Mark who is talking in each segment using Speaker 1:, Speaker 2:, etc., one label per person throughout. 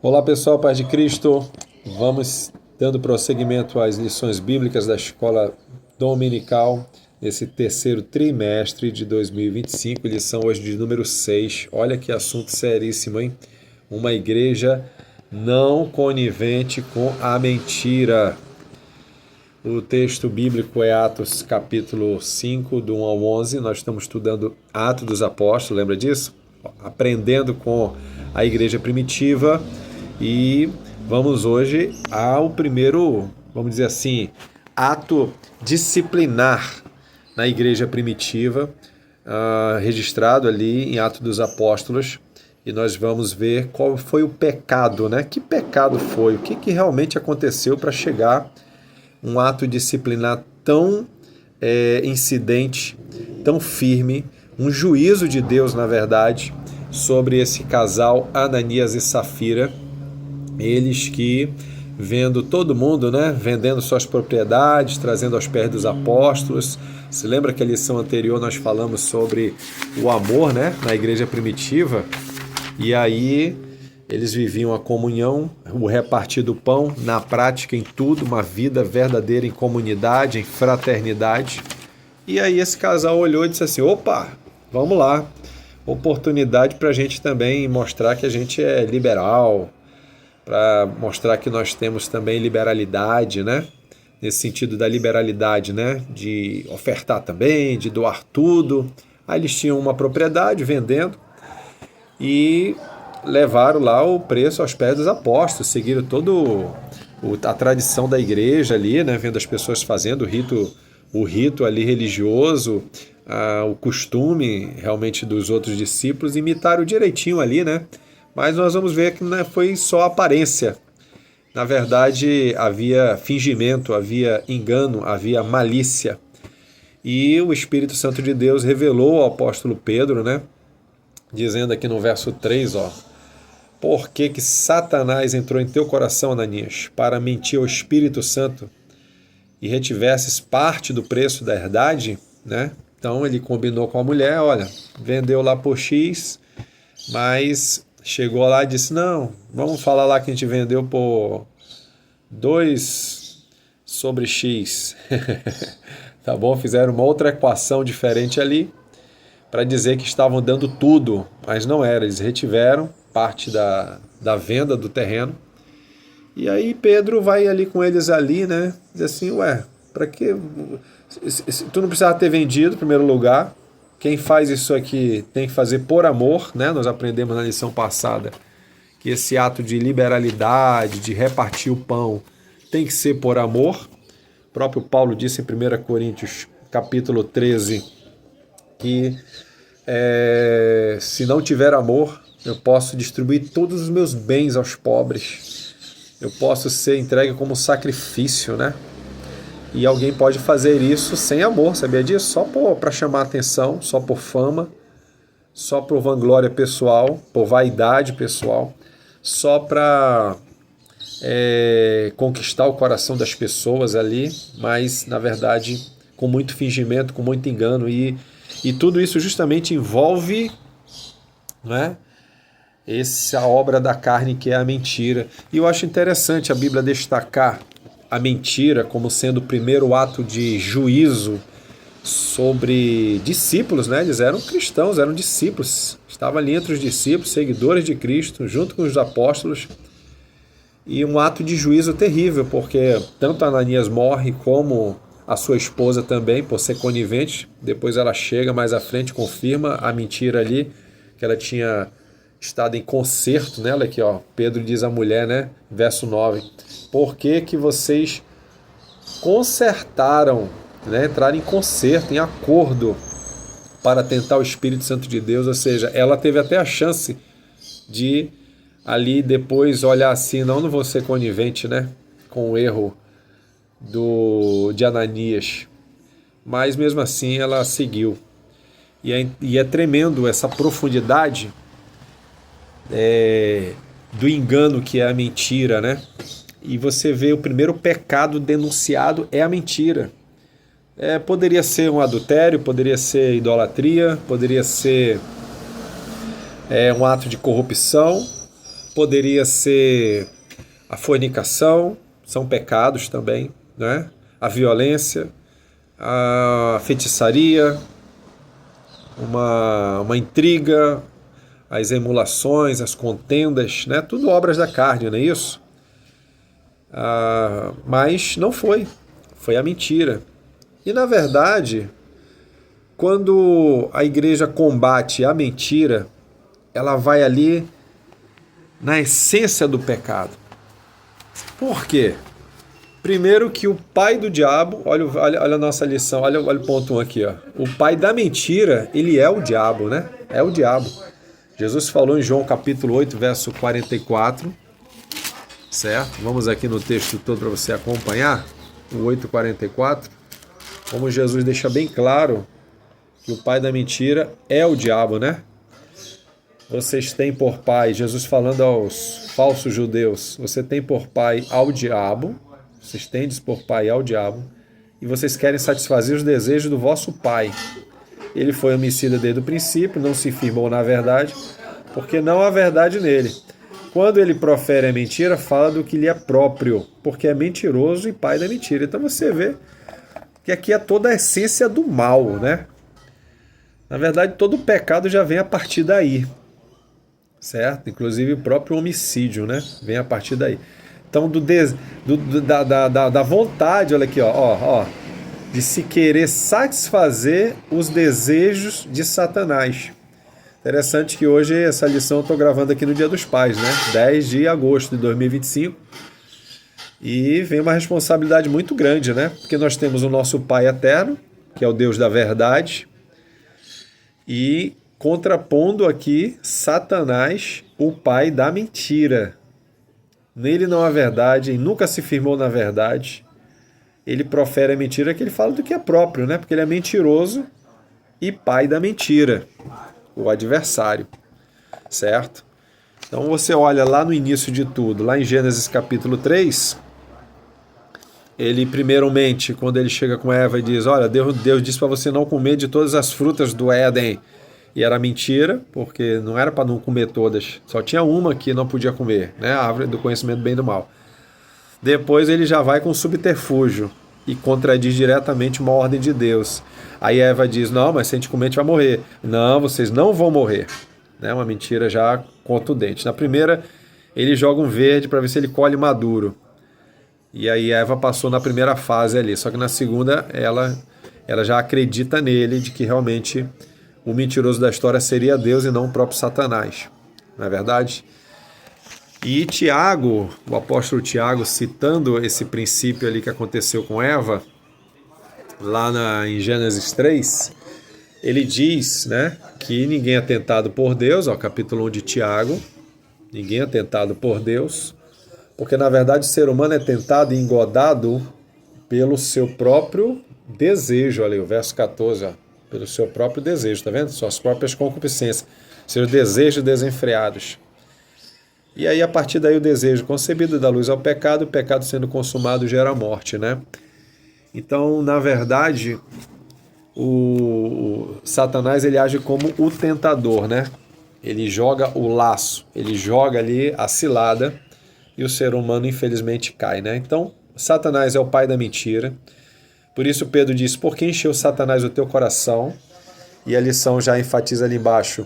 Speaker 1: Olá pessoal, paz de Cristo. Vamos dando prosseguimento às lições bíblicas da escola dominical nesse terceiro trimestre de 2025, lição hoje de número 6. Olha que assunto seríssimo, hein? Uma igreja não conivente com a mentira. O texto bíblico é Atos capítulo 5, do 1 ao 11. Nós estamos estudando Atos dos Apóstolos, lembra disso? Aprendendo com a igreja primitiva. E vamos hoje ao primeiro, vamos dizer assim, ato disciplinar na igreja primitiva, registrado ali em Atos dos Apóstolos. E nós vamos ver qual foi o pecado, né? Que pecado foi? O que realmente aconteceu para chegar um ato disciplinar tão incidente, tão firme, um juízo de Deus, na verdade, sobre esse casal Ananias e Safira. Eles que, vendo todo mundo, né, vendendo suas propriedades, trazendo aos pés dos apóstolos. Se lembra que a lição anterior nós falamos sobre o amor, né, na igreja primitiva? E aí eles viviam a comunhão, o repartir do pão, na prática em tudo, uma vida verdadeira em comunidade, em fraternidade. E aí esse casal olhou e disse assim, opa, vamos lá, oportunidade para a gente também mostrar que a gente é liberal, para mostrar que nós temos também liberalidade, né? Nesse sentido da liberalidade, né? De ofertar também, de doar tudo. Aí eles tinham uma propriedade vendendo e levaram lá o preço aos pés dos apóstolos, seguiram toda a tradição da igreja ali, né? Vendo as pessoas fazendo o rito ali religioso, o costume realmente dos outros discípulos, imitaram direitinho ali, né? Mas nós vamos ver que não foi só aparência. Na verdade, havia fingimento, havia engano, havia malícia. E o Espírito Santo de Deus revelou ao apóstolo Pedro, né? Dizendo aqui no verso 3, ó. Por que Satanás entrou em teu coração, Ananias, para mentir ao Espírito Santo e retivesses parte do preço da herdade, né? Então ele combinou com a mulher, olha, vendeu lá por X, mas chegou lá e disse, não, vamos falar lá que a gente vendeu por 2 sobre X. Tá bom? Fizeram uma outra equação diferente ali para dizer que estavam dando tudo, mas não era. Eles retiveram parte da venda do terreno. E aí Pedro vai ali com eles ali, né? Diz assim, ué, para que... Tu não precisava ter vendido em primeiro lugar. Quem faz isso aqui tem que fazer por amor, né? Nós aprendemos na lição passada que esse ato de liberalidade, de repartir o pão, tem que ser por amor. O próprio Paulo disse em 1 Coríntios, capítulo 13, que se não tiver amor, eu posso distribuir todos os meus bens aos pobres. Eu posso ser entregue como sacrifício, né? E alguém pode fazer isso sem amor, sabia disso? Só para chamar atenção, só por fama, só por vanglória pessoal, por vaidade pessoal, só para conquistar o coração das pessoas ali, mas na verdade com muito fingimento, com muito engano. E tudo isso justamente envolve, né, essa obra da carne que é a mentira. E eu acho interessante a Bíblia destacar a mentira como sendo o primeiro ato de juízo sobre discípulos, né? Eles eram cristãos, eram discípulos, estavam ali entre os discípulos, seguidores de Cristo, junto com os apóstolos, e um ato de juízo terrível, porque tanto Ananias morre como a sua esposa também, por ser conivente. Depois ela chega mais à frente, confirma a mentira ali, que ela tinha estado em concerto nela, aqui ó, Pedro diz à mulher, né, verso 9, por que vocês consertaram, né, entraram em concerto, em acordo para tentar o Espírito Santo de Deus? Ou seja, ela teve até a chance de ali depois olhar assim, não vou ser conivente, né, com o erro de Ananias, mas mesmo assim ela seguiu. E é tremendo essa profundidade do engano que é a mentira, né? E você vê o primeiro pecado denunciado é a mentira. Poderia ser um adultério, poderia ser idolatria, poderia ser um ato de corrupção, poderia ser a fornicação, são pecados também, né? A violência, a feitiçaria, uma intriga, as emulações, as contendas, né? Tudo obras da carne, não é isso? Mas não foi a mentira. E na verdade, quando a igreja combate a mentira, ela vai ali na essência do pecado. Por quê? Primeiro que o pai do diabo, olha a nossa lição, olha o ponto 1 aqui, ó. O pai da mentira, ele é o diabo, né? É o diabo. Jesus falou em João capítulo 8, verso 44, certo? Vamos aqui no texto todo para você acompanhar, o 8:44, como Jesus deixa bem claro que o pai da mentira é o diabo, né? Vocês têm por pai, Jesus falando aos falsos judeus, você tem por pai ao diabo, vocês tendes por pai ao diabo, e vocês querem satisfazer os desejos do vosso pai. Ele foi homicida desde o princípio, não se firmou na verdade, porque não há verdade nele. Quando ele profere a mentira, fala do que lhe é próprio, porque é mentiroso e pai da mentira. Então você vê que aqui é toda a essência do mal, né? Na verdade, todo o pecado já vem a partir daí, certo? Inclusive o próprio homicídio, né? Vem a partir daí. Então, da vontade, olha aqui, ó, de se querer satisfazer os desejos de Satanás. Interessante que hoje essa lição eu estou gravando aqui no Dia dos Pais, né? 10 de agosto de 2025. E vem uma responsabilidade muito grande, né? Porque nós temos o nosso Pai eterno, que é o Deus da verdade, e contrapondo aqui Satanás, o pai da mentira. Nele não há verdade, e nunca se firmou na verdade. Ele profere a mentira que ele fala do que é próprio, né? Porque ele é mentiroso e pai da mentira, o adversário, certo? Então você olha lá no início de tudo, lá em Gênesis capítulo 3, ele primeiramente, quando ele chega com Eva e diz, olha, Deus disse para você não comer de todas as frutas do Éden, e era mentira, porque não era para não comer todas, só tinha uma que não podia comer, né? A árvore do conhecimento do bem e do mal. Depois ele já vai com subterfúgio e contradiz diretamente uma ordem de Deus. Aí Eva diz, não, mas se a gente comer a gente vai morrer. Não, vocês não vão morrer. Né? Uma mentira já contundente. Na primeira, ele joga um verde para ver se ele colhe maduro. E aí Eva passou na primeira fase ali. Só que na segunda, ela já acredita nele, de que realmente o mentiroso da história seria Deus e não o próprio Satanás. Não é verdade? E Tiago, o apóstolo Tiago, citando esse princípio ali que aconteceu com Eva, lá em Gênesis 3, ele diz, né, que ninguém é tentado por Deus, ó, capítulo 1 de Tiago, ninguém é tentado por Deus, porque na verdade o ser humano é tentado e engodado pelo seu próprio desejo, olha aí, o verso 14, ó, pelo seu próprio desejo, tá vendo? Suas próprias concupiscências, seus desejos desenfreados. E aí, a partir daí, o desejo concebido dá luz ao pecado, o pecado sendo consumado gera a morte, né? Então, na verdade, o Satanás, ele age como o tentador, né? Ele joga o laço, ele joga ali a cilada e o ser humano, infelizmente, cai, né? Então, Satanás é o pai da mentira. Por isso, Pedro diz, por que encheu Satanás o teu coração? E a lição já enfatiza ali embaixo,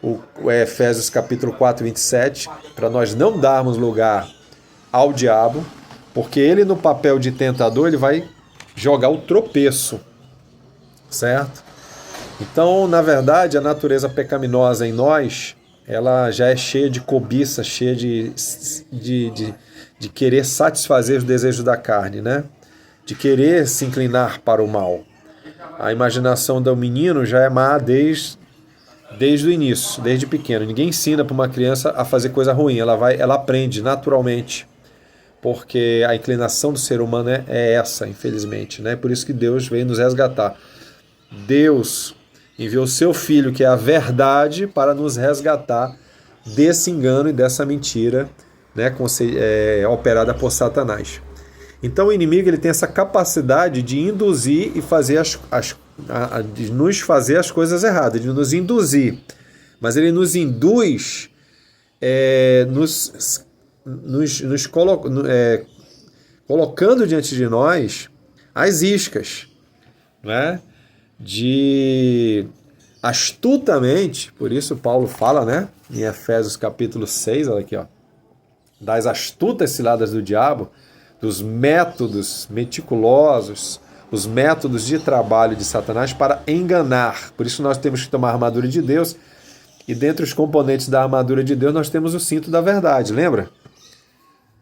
Speaker 1: o Efésios capítulo 4, 27, para nós não darmos lugar ao diabo, porque ele no papel de tentador, ele vai jogar o tropeço, certo? Então, na verdade, a natureza pecaminosa em nós, ela já é cheia de cobiça, cheia de querer satisfazer os desejos da carne, né? De querer se inclinar para o mal. A imaginação do menino já é má desde o início, desde pequeno. Ninguém ensina para uma criança a fazer coisa ruim, ela aprende naturalmente, porque a inclinação do ser humano é essa, infelizmente, né? Por isso que Deus veio nos resgatar. Deus enviou seu Filho, que é a verdade, para nos resgatar desse engano e dessa mentira, né, operada por Satanás. Então o inimigo, ele tem essa capacidade de induzir e fazer de nos fazer as coisas erradas, de nos induzir. Mas ele nos induz colocando diante de nós as iscas, né? De astutamente, por isso Paulo fala, né, em Efésios capítulo 6, olha aqui, ó, das astutas ciladas do diabo, dos métodos meticulosos, os métodos de trabalho de Satanás para enganar. Por isso nós temos que tomar a armadura de Deus, e dentre os componentes da armadura de Deus nós temos o cinto da verdade, lembra?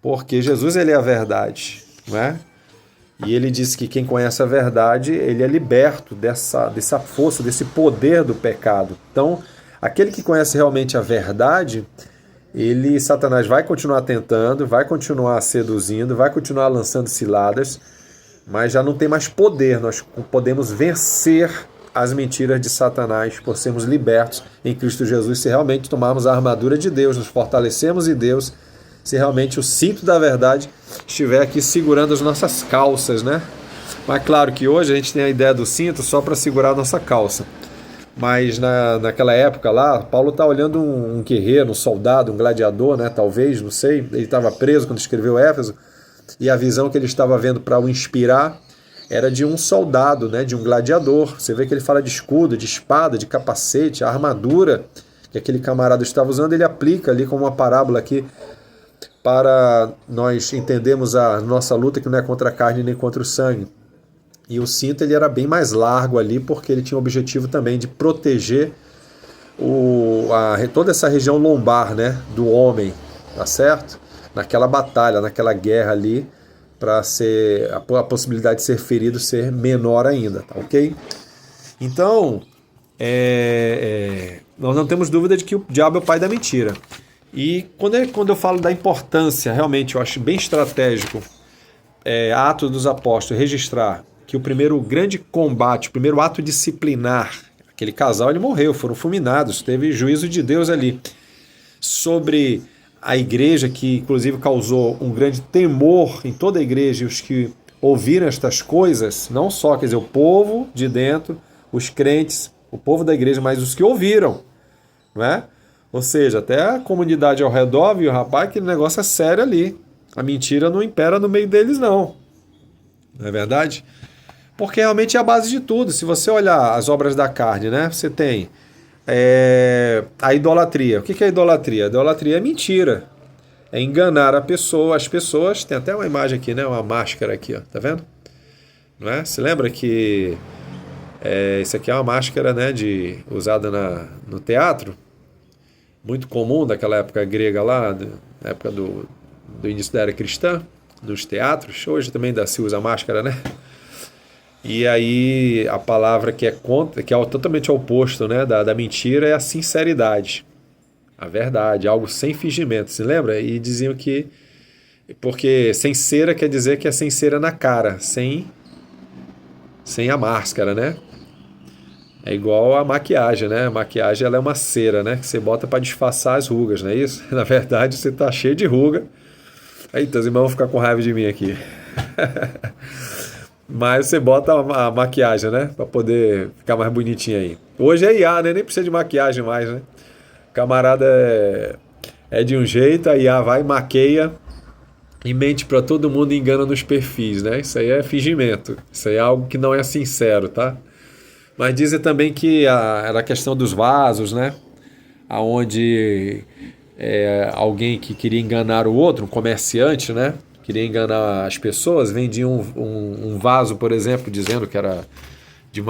Speaker 1: Porque Jesus, ele é a verdade, não é? E ele diz que quem conhece a verdade, ele é liberto dessa força, desse poder do pecado. Então, aquele que conhece realmente a verdade, Satanás vai continuar tentando, vai continuar seduzindo, vai continuar lançando ciladas, mas já não tem mais poder. Nós podemos vencer as mentiras de Satanás por sermos libertos em Cristo Jesus, se realmente tomarmos a armadura de Deus, nos fortalecemos em Deus, se realmente o cinto da verdade estiver aqui segurando as nossas calças, né? Mas claro que hoje a gente tem a ideia do cinto só para segurar a nossa calça. Mas naquela época lá, Paulo está olhando um guerreiro, um soldado, um gladiador, né? Talvez, não sei. Ele estava preso quando escreveu Éfeso, e a visão que ele estava vendo para o inspirar era de um soldado, né? De um gladiador. Você vê que ele fala de escudo, de espada, de capacete, a armadura que aquele camarada estava usando, ele aplica ali como uma parábola aqui, para nós entendermos a nossa luta, que não é contra a carne nem contra o sangue. E o cinto, ele era bem mais largo ali, porque ele tinha o objetivo também de proteger toda essa região lombar, né, do homem, tá certo? Naquela batalha, naquela guerra ali, para a possibilidade de ser ferido ser menor ainda, tá ok? Então, nós não temos dúvida de que o diabo é o pai da mentira. E quando eu falo da importância, realmente eu acho bem estratégico, Atos dos Apóstolos, registrar que o primeiro grande combate, o primeiro ato disciplinar, aquele casal, ele morreu, foram fulminados, teve juízo de Deus ali, sobre a igreja, que inclusive causou um grande temor em toda a igreja, e os que ouviram estas coisas, não só, quer dizer, o povo de dentro, os crentes, o povo da igreja, mas os que ouviram, não é? Ou seja, até a comunidade ao redor viu, rapaz, que o negócio é sério ali. A mentira não impera no meio deles, não. Não é verdade? Porque realmente é a base de tudo. Se você olhar as obras da carne, né? Você tem a idolatria. O que é idolatria? A idolatria é mentira. É enganar as pessoas. Tem até uma imagem aqui, né? Uma máscara aqui, ó. Tá vendo? Não é? Você lembra que isso aqui é uma máscara, né? Usada no teatro? Muito comum daquela época grega lá, na época do início da era cristã, nos teatros. Hoje também ainda se usa máscara, né? E aí a palavra que é totalmente oposto, né, da mentira, é a sinceridade, a verdade, algo sem fingimento. Se lembra? E diziam que, porque sem cera quer dizer que é sem cera na cara, sem a máscara, né? É igual a maquiagem, né? A maquiagem, ela é uma cera, né? Que você bota para disfarçar as rugas, não é isso? Na verdade, você tá cheio de ruga. Eita, os irmãos vão ficar com raiva de mim aqui. Mas você bota a maquiagem, né? Para poder ficar mais bonitinho aí. Hoje é IA, né? Nem precisa de maquiagem mais, né? O camarada é de um jeito, a IA vai, maqueia e mente para todo mundo e engana nos perfis, né? Isso aí é fingimento. Isso aí é algo que não é sincero, tá? Mas dizem também que era a questão dos vasos, né? Onde alguém que queria enganar o outro, um comerciante, né? Queria enganar as pessoas, vendia um vaso, por exemplo, dizendo que era de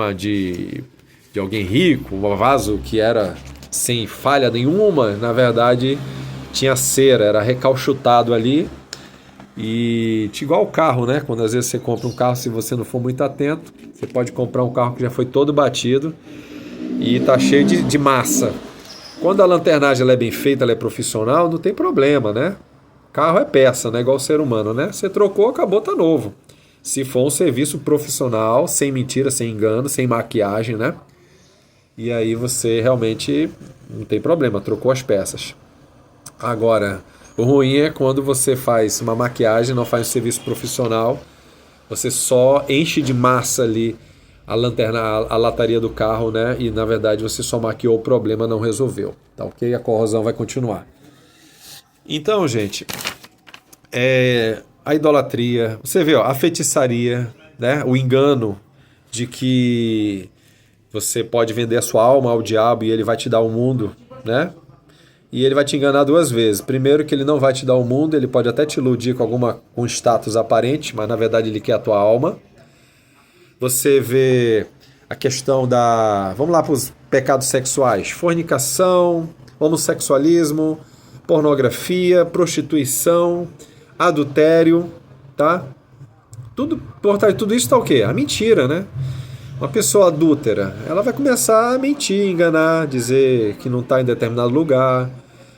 Speaker 1: alguém rico, um vaso que era sem falha nenhuma, na verdade tinha cera, era recalchutado ali. E igual o carro, né? Quando às vezes você compra um carro, se você não for muito atento, você pode comprar um carro que já foi todo batido e tá cheio de massa. Quando a lanternagem ela é bem feita, ela é profissional, não tem problema, né? Carro é peça, né? Igual o ser humano, né? Você trocou, acabou, tá novo. Se for um serviço profissional, sem mentira, sem engano, sem maquiagem, né? E aí você realmente não tem problema, trocou as peças. Agora, o ruim é quando você faz uma maquiagem, não faz um serviço profissional, você só enche de massa ali a lanterna, a lataria do carro, né? E na verdade você só maquiou o problema, não resolveu, tá ok? A corrosão vai continuar. Então, gente, a idolatria, você vê, ó, a feitiçaria, né? O engano de que você pode vender a sua alma ao diabo e ele vai te dar o mundo, né? E ele vai te enganar duas vezes. Primeiro que ele não vai te dar o mundo, ele pode até te iludir com status aparente, mas na verdade ele quer a tua alma. Você vê a questão da... Vamos lá para os pecados sexuais. Fornicação, homossexualismo, pornografia, prostituição, adultério, tá? Tudo, por trás de tudo isso está o quê? A mentira, né? Uma pessoa adúltera, ela vai começar a mentir, enganar, dizer que não está em determinado lugar.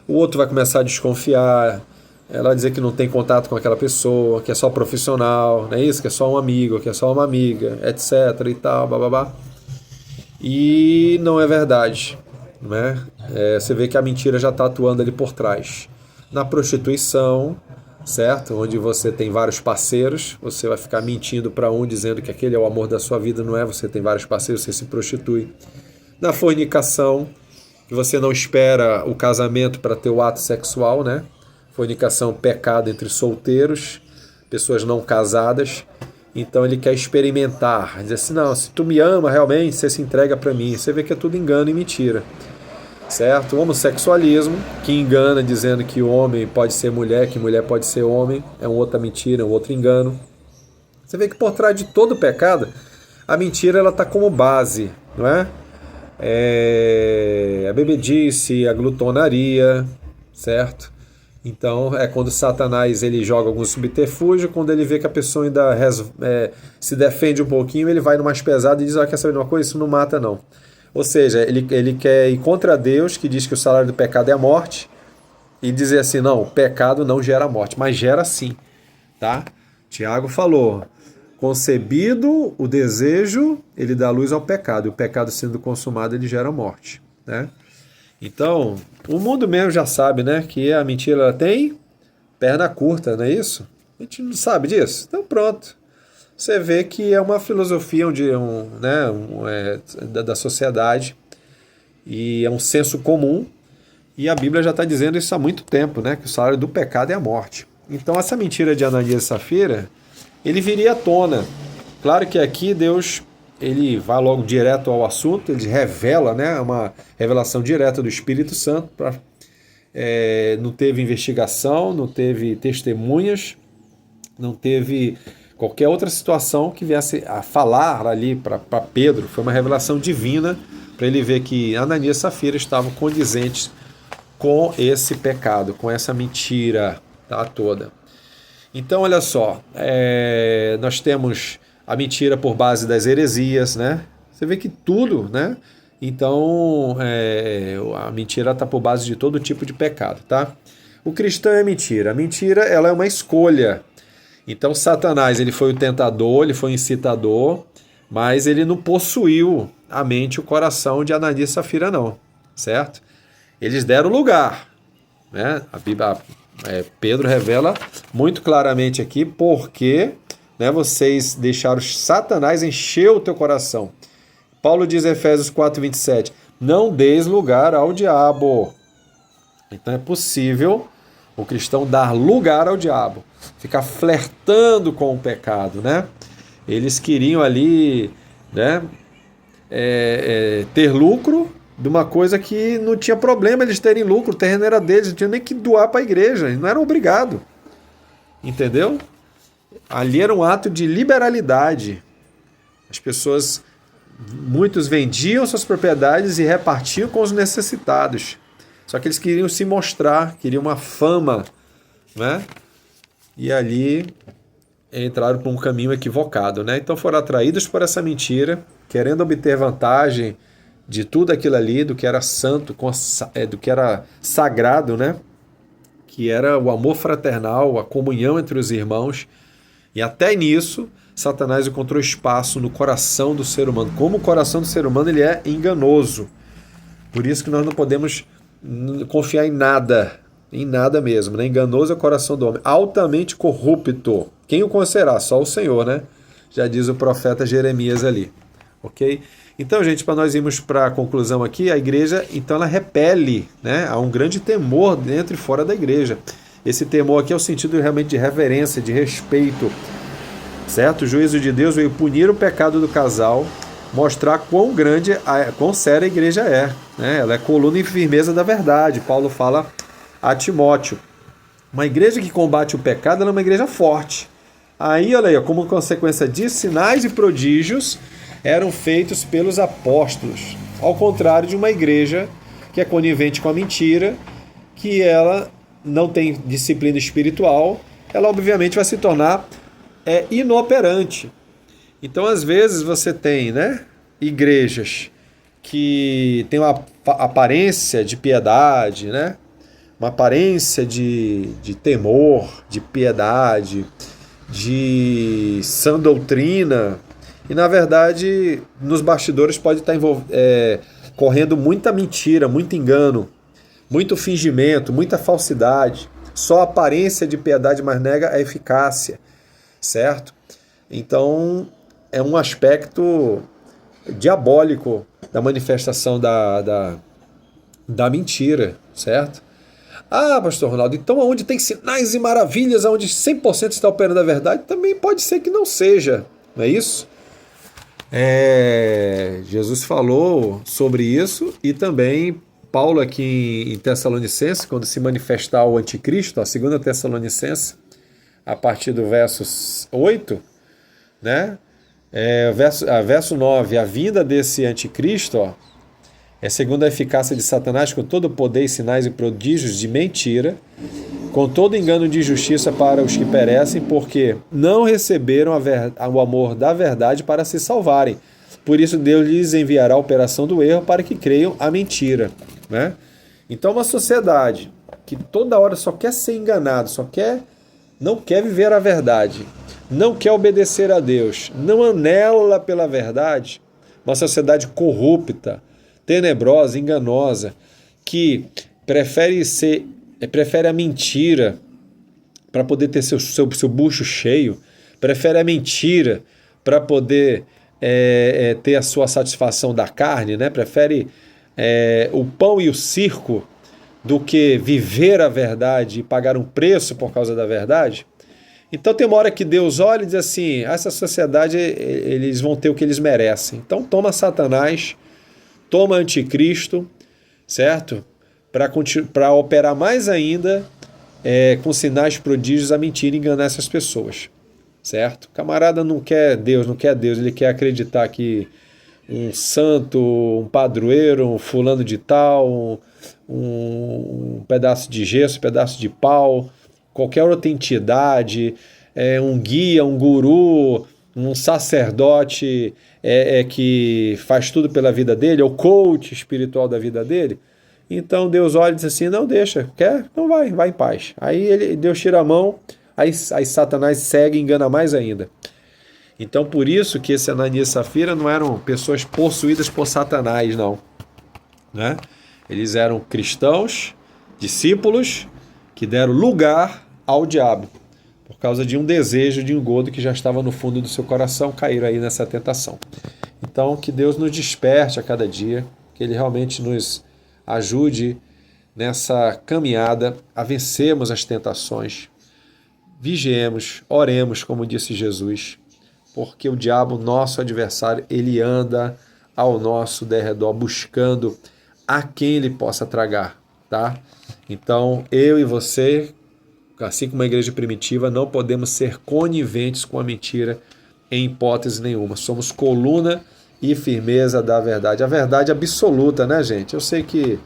Speaker 1: O outro vai começar a desconfiar. Ela vai dizer que não tem contato com aquela pessoa, que é só profissional, não é isso? Que é só um amigo, que é só uma amiga, etc. e tal, bababá. E não é verdade, né? Você vê que a mentira já está atuando ali por trás. Na prostituição, certo? Onde você tem vários parceiros, você vai ficar mentindo para um, dizendo que aquele é o amor da sua vida, não é? Você tem vários parceiros, você se prostitui. Na fornicação, que você não espera o casamento para ter o ato sexual, né? Fornicação, pecado entre solteiros, pessoas não casadas. Então ele quer experimentar, dizer assim, não, se tu me ama realmente, você se entrega para mim. Você vê que é tudo engano e mentira. Certo? O homossexualismo, que engana dizendo que homem pode ser mulher, que mulher pode ser homem, é uma outra mentira, é um outro engano. Você vê que por trás de todo pecado, a mentira ela está como base, não é? A bebedice, a glutonaria, certo? Então é quando Satanás ele joga algum subterfúgio, quando ele vê que a pessoa ainda se defende um pouquinho, ele vai no mais pesado e diz, quer saber de uma coisa? Isso não mata não. Ou seja, ele quer ir contra Deus, que diz que o salário do pecado é a morte, e dizer assim, não, o pecado não gera morte, mas gera sim, tá? Tiago falou, concebido o desejo, ele dá luz ao pecado, e o pecado sendo consumado, ele gera morte, né? Então, o mundo mesmo já sabe, né, que a mentira ela tem perna curta, não é isso? A gente não sabe disso? Então pronto. Você vê que é uma filosofia da sociedade e é um senso comum, e a Bíblia já está dizendo isso há muito tempo, né, que o salário do pecado é a morte. Então essa mentira de Ananias e Safira, ele viria à tona. Claro que aqui Deus ele vai logo direto ao assunto, ele revela, né, uma revelação direta do Espírito Santo, não teve investigação, não teve testemunhas, não teve qualquer outra situação que viesse a falar ali para Pedro. Foi uma revelação divina para ele ver que Ananias e Safira estavam condizentes com esse pecado, com essa mentira, tá, toda. Então, olha só, nós temos a mentira por base das heresias, né? Você vê que tudo, né? Então, a mentira está por base de todo tipo de pecado, tá? O cristão é mentira. A mentira, ela é uma escolha. Então Satanás ele foi o tentador, ele foi o incitador, mas ele não possuiu a mente e o coração de Ananias e Safira não, certo? Eles deram lugar, né? A Bíblia, Pedro revela muito claramente aqui porque, né, vocês deixaram Satanás encher o teu coração. Paulo diz em Efésios 4:27, não deis lugar ao diabo. Então é possível o cristão dar lugar ao diabo, ficar flertando com o pecado, né? Eles queriam ali, né, ter lucro de uma coisa que não tinha problema eles terem lucro, o terreno era deles, não tinha nem que doar para a igreja, eles não eram obrigados, entendeu? Ali era um ato de liberalidade. As pessoas, muitos vendiam suas propriedades e repartiam com os necessitados. Só que eles queriam se mostrar, queriam uma fama, né? E ali entraram por um caminho equivocado, né? Então foram atraídos por essa mentira, querendo obter vantagem de tudo aquilo ali, do que era santo, do que era sagrado, né? Que era o amor fraternal, a comunhão entre os irmãos. E até nisso, Satanás encontrou espaço no coração do ser humano. Como o coração do ser humano ele é enganoso. Por isso que nós não podemos confiar em nada mesmo, né? Enganoso é o coração do homem, altamente corrupto. Quem o conhecerá? Só o Senhor, né? Já diz o profeta Jeremias ali, ok? Então, gente, para nós irmos para a conclusão aqui, a igreja, então, ela repele, né? Há um grande temor dentro e fora da igreja. Esse temor aqui é o sentido realmente de reverência, de respeito, certo? O juízo de Deus veio punir o pecado do casal, mostrar quão grande, quão séria a igreja é, né? Ela é coluna e firmeza da verdade. Paulo fala a Timóteo. Uma igreja que combate o pecado, ela é uma igreja forte. Aí, olha aí, como consequência disso, sinais e prodígios eram feitos pelos apóstolos. Ao contrário de uma igreja que é conivente com a mentira, que ela não tem disciplina espiritual, ela obviamente vai se tornar inoperante. Então, às vezes, você tem, né, igrejas que têm uma aparência de piedade, né, uma aparência de temor, de piedade, de sã doutrina, e na verdade nos bastidores pode estar correndo muita mentira, muito engano, muito fingimento, muita falsidade. Só a aparência de piedade, mas nega a eficácia, certo? Então é um aspecto diabólico da manifestação da mentira, certo? Ah, pastor Ronaldo, então onde tem sinais e maravilhas, onde 100% está operando a verdade, também pode ser que não seja, não é isso? Jesus falou sobre isso, e também Paulo aqui em Tessalonicenses, quando se manifestar o anticristo, a 2 Tessalonicenses, a partir do verso 8, né? Verso 9, a vinda desse anticristo, ó, é segundo a eficácia de Satanás, com todo o poder e sinais e prodígios de mentira, com todo engano de justiça para os que perecem, porque não receberam o amor da verdade para se salvarem. Por isso Deus lhes enviará a operação do erro para que creiam a mentira, né? Então uma sociedade que toda hora só quer ser enganado, não quer viver a verdade, não quer obedecer a Deus, não anela pela verdade, uma sociedade corrupta, tenebrosa, enganosa, que prefere a mentira para poder ter seu bucho cheio, prefere a mentira para poder ter a sua satisfação da carne, né? Prefere o pão e o circo do que viver a verdade e pagar um preço por causa da verdade. Então tem uma hora que Deus olha e diz assim, essa sociedade eles vão ter o que eles merecem. Então toma Satanás, toma anticristo, certo? Para operar mais ainda com sinais prodígios a mentira e enganar essas pessoas, certo? O camarada não quer Deus, ele quer acreditar que um santo, um padroeiro, um fulano de tal, um pedaço de gesso, um pedaço de pau, qualquer outra entidade, um guia, um guru, um sacerdote que faz tudo pela vida dele, é o coach espiritual da vida dele. Então Deus olha e diz assim, não deixa, quer? Então vai em paz. Aí Deus tira a mão, aí Satanás segue e engana mais ainda. Então por isso que esse Ananias e Safira não eram pessoas possuídas por Satanás, não, né? Eles eram cristãos, discípulos, que deram lugar ao diabo, por causa de um desejo, de um engodo que já estava no fundo do seu coração, caíram aí nessa tentação. Então que Deus nos desperte a cada dia, que Ele realmente nos ajude nessa caminhada a vencermos as tentações. Vigiemos, oremos, como disse Jesus, porque o diabo, nosso adversário, ele anda ao nosso derredor, buscando a quem ele possa tragar, tá? Então, eu e você, assim como a igreja primitiva, não podemos ser coniventes com a mentira em hipótese nenhuma. Somos coluna e firmeza da verdade. A verdade absoluta, né, gente? Eu sei que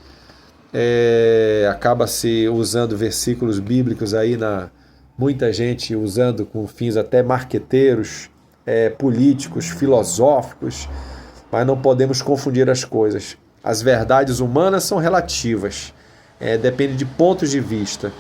Speaker 1: acaba-se usando versículos bíblicos aí, muita gente usando com fins até marqueteiros, políticos, filosóficos, mas não podemos confundir as coisas. As verdades humanas são relativas, depende de pontos de vista.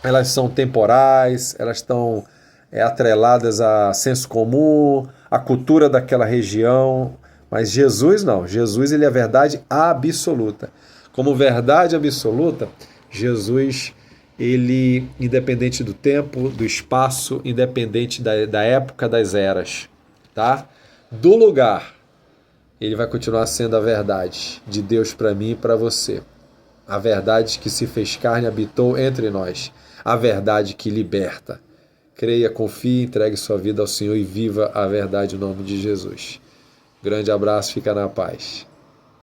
Speaker 1: Elas são temporais, elas estão atreladas a senso comum, a cultura daquela região, mas Jesus não. Jesus, ele é a verdade absoluta. Como verdade absoluta, Jesus, ele, independente do tempo, do espaço, independente da época, das eras, tá? Do lugar, ele vai continuar sendo a verdade de Deus para mim e para você. A verdade que se fez carne, habitou entre nós. a verdade que liberta. Creia, confie, entregue sua vida ao Senhor e viva a verdade em nome de Jesus. Grande abraço, fica na paz.